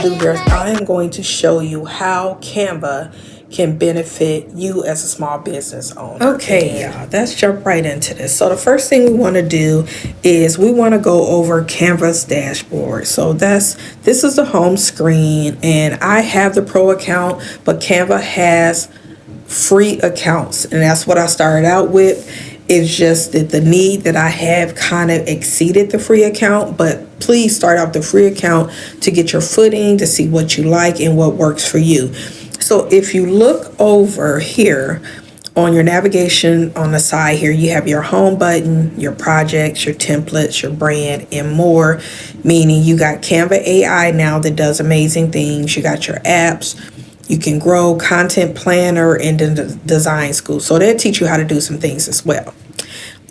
to do here is I am going to show you how Canva can benefit you as a small business owner. Okay, y'all, let's jump right into this. So the first thing we want to do is we want to go over Canva's dashboard. So this is the home screen, and I have the pro account, but Canva has free accounts, and that's what I started out with. It's just that the need that I have kind of exceeded the free account, but please start out the free account to get your footing, to see what you like and what works for you. So if you look over here on your navigation on the side here, you have your home button, your projects, your templates, your brand, and more, meaning you got Canva AI now that does amazing things. You got your apps. You can grow, content planner, and then design school. So they'll teach you how to do some things as well.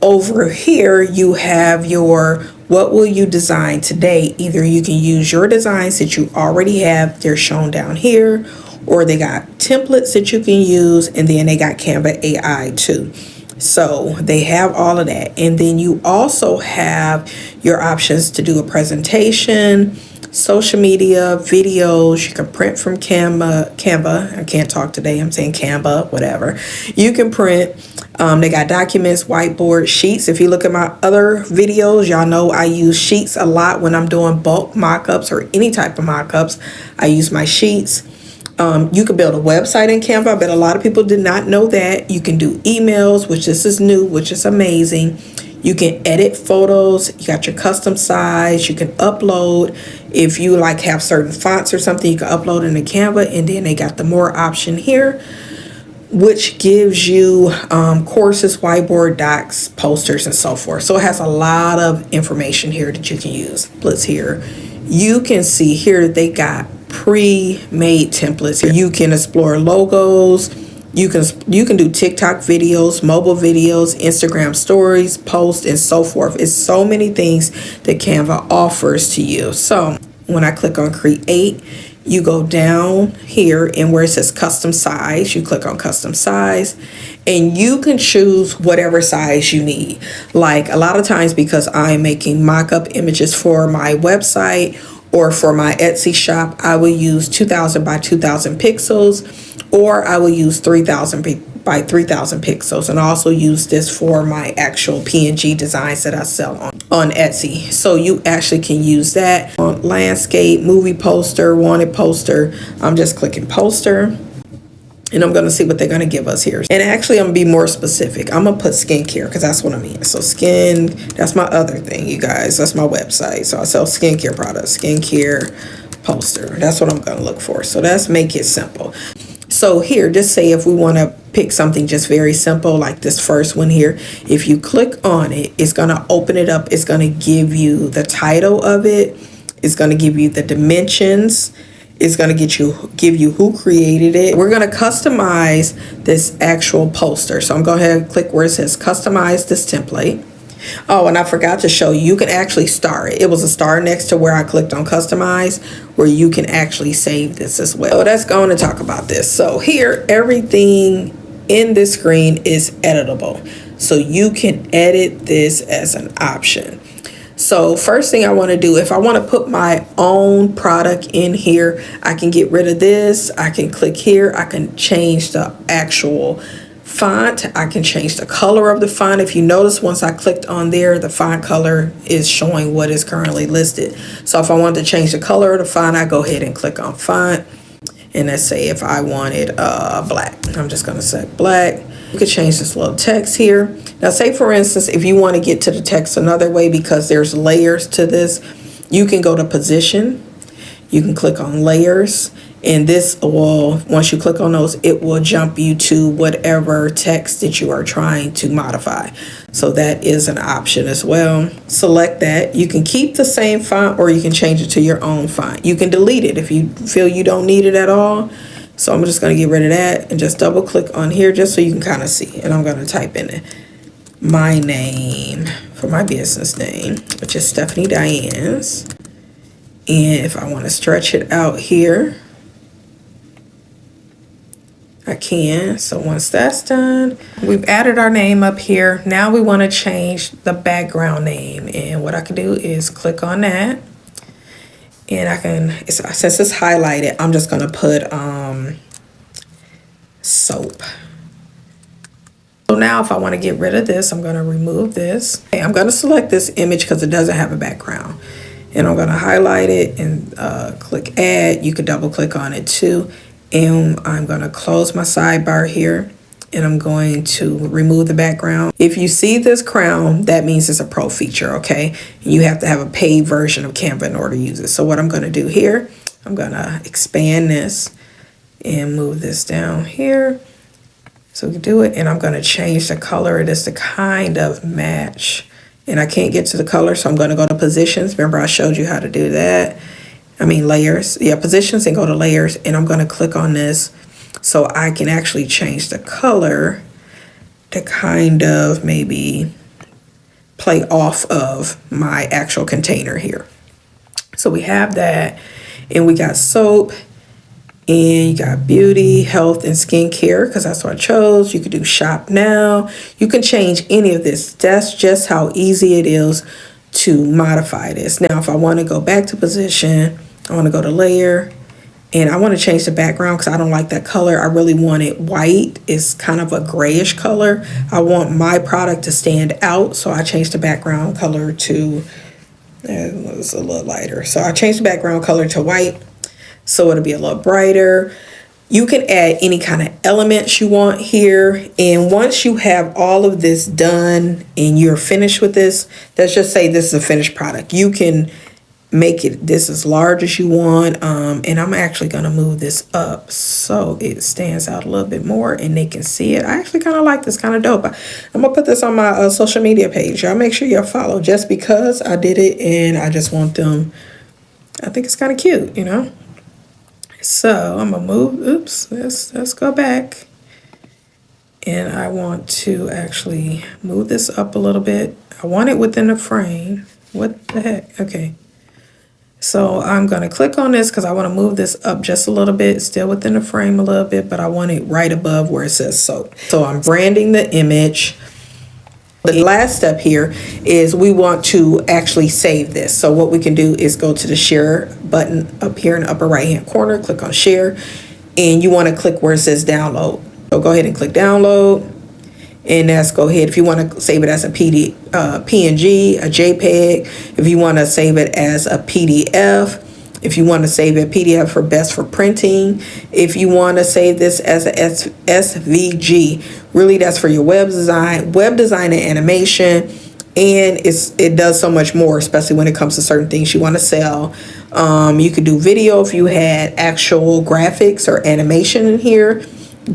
Over here, you have your what will you design today. Either you can use your designs that you already have, they're shown down here, or they got templates that you can use, and then they got Canva AI too. So they have all of that. And then you also have your options to do a presentation, social media, videos. You can print from Canva. I can't talk today. I'm saying Canva, whatever. You can print. They got documents, whiteboard, sheets. If you look at my other videos, y'all know I use sheets a lot when I'm doing bulk mock-ups or any type of mock-ups. I use my sheets. You can build a website in Canva, but a lot of people did not know that. You can do emails, which this is new, which is amazing. You can edit photos. You got your custom size. You can upload. If you like have certain fonts or something, you can upload into Canva. And then they got the more option here, which gives you courses, whiteboard, docs, posters, and so forth. So it has a lot of information here that you can use. Let's here. You can see here that they got pre-made templates. You can explore logos. You can do TikTok videos, mobile videos, Instagram stories, posts, and so forth. It's so many things that Canva offers to you. So when I click on create, you go down here, and where it says custom size, you click on custom size, and you can choose whatever size you need. Like a lot of times, because I'm making mock-up images for my website or for my Etsy shop, I will use 2000 by 2000 pixels, or I will use 3000 by 3000 pixels, and also use this for my actual PNG designs that I sell on Etsy. So you actually can use that on landscape, movie poster, wanted poster. I'm just clicking poster, and I'm going to see what they're going to give us here. And actually, I'm going to be more specific. I'm going to put skincare because that's what I mean. So skin, that's my other thing, you guys. That's my website. So I sell skincare products, skincare poster. That's what I'm going to look for. So that's make it simple. So here, just say if we want to pick something just very simple, like this first one here, if you click on it, it's going to open it up. It's going to give you the title of it. It's going to give you the dimensions. It's going to give you who created it. We're going to customize this actual poster. So I'm going to go ahead and click where it says customize this template. Oh, and I forgot to show you, you can actually star it. It was a star next to where I clicked on customize, where you can actually save this as well. So let's go on and talk about this. So here, everything in this screen is editable. So you can edit this as an option. So first thing I want to do, if I want to put my own product in here, I can get rid of this. I can click here. I can change the actual font. I can change the color of the font. If you notice, once I clicked on there, the font color is showing what is currently listed. So if I wanted to change the color of the font, I go ahead and click on font. And let's say if I wanted black, I'm just going to set black. You could change this little text here. Now, say for instance, if you want to get to the text another way, because there's layers to this, you can go to position. You can click on layers, and this will, once you click on those, it will jump you to whatever text that you are trying to modify. So that is an option as well. Select that. You can keep the same font, or you can change it to your own font. You can delete it if you feel you don't need it at all. So I'm just going to get rid of that and just double click on here just so you can kind of see. And I'm going to type in my name for my business name, which is Stephanie Diane's. And if I want to stretch it out here, I can. So once that's done, we've added our name up here. Now we want to change the background name. And what I can do is click on that. And I can, since it's highlighted, I'm just gonna put soap. So now if I want to get rid of this, I'm going to remove this. Okay, I'm going to select this image because it doesn't have a background. And I'm going to highlight it and click add. You could double click on it too. And I'm going to close my sidebar here. And I'm going to remove the background. If you see this crown, that means it's a pro feature, okay? You have to have a paid version of Canva in order to use it. So what I'm going to do here, I'm going to expand this and move this down here. So we can do it, and I'm going to change the color of this to kind of match. And I can't get to the color, so I'm going to go to positions. Remember I showed you how to do that. I mean layers. Yeah, positions, and go to layers. And I'm going to click on this so I can actually change the color to kind of maybe play off of my actual container here. So we have that, and we got soap. And you got beauty, health, and skincare, because that's what I chose. You could do shop now. You can change any of this. That's just how easy it is to modify this. Now, if I want to go back to position, I want to go to layer, and I want to change the background because I don't like that color. I really want it white. It's kind of a grayish color. I want my product to stand out, so I changed the background color to, it was a little lighter. So I changed the background color to white, so it'll be a little brighter. You can add any kind of elements you want here. And once you have all of this done and you're finished with this, let's just say this is a finished product. You can make it this as large as you want. And I'm actually going to move this up so it stands out a little bit more and they can see it. I actually kind of like this, kind of dope. I'm going to put this on my social media page. Y'all make sure y'all follow just because I did it and I just want them. I think it's kind of cute, you know. So I'm gonna move, oops, let's go back. And I want to actually move this up a little bit. I want it within the frame. What the heck? Okay. So I'm gonna click on this because I want to move this up just a little bit, still within the frame a little bit, but I want it right above where it says soap. So I'm branding the image. The last step here is we want to actually save this. So what we can do is go to the share button up here in the upper right hand corner, click on share, and you want to click where it says download. So go ahead and click download, and that's go ahead. If you want to save it as a PNG, a JPEG, if you want to save it as a PDF, if you want to save a PDF for best for printing, if you want to save this as a SVG, really that's for your web design and animation, and it does so much more, especially when it comes to certain things you want to sell. You could do video if you had actual graphics or animation in here.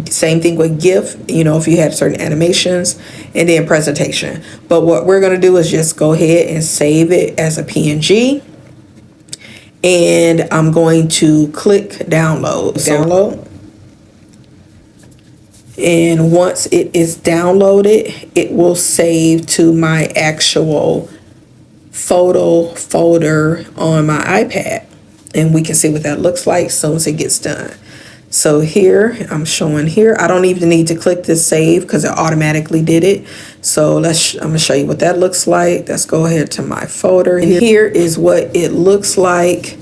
Same thing with GIF, you know, if you had certain animations, and then presentation. But what we're going to do is just go ahead and save it as a PNG. And I'm going to click download. And once it is downloaded, it will save to my actual photo folder on my iPad. And we can see what that looks like as soon as it gets done. So here, I'm showing here, I don't even need to click this save because it automatically did it. So I'm gonna show you what that looks like. Let's go ahead to my folder. And here is what it looks like.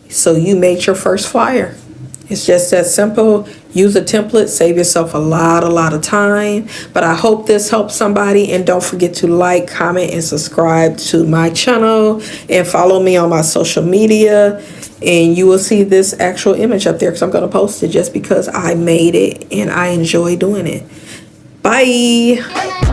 So you made your first flyer. It's just that simple. Use a template, save yourself a lot of time. But I hope this helps somebody, and don't forget to like, comment, and subscribe to my channel, and follow me on my social media, and you will see this actual image up there because I'm going to post it just because I made it and I enjoy doing it. Bye.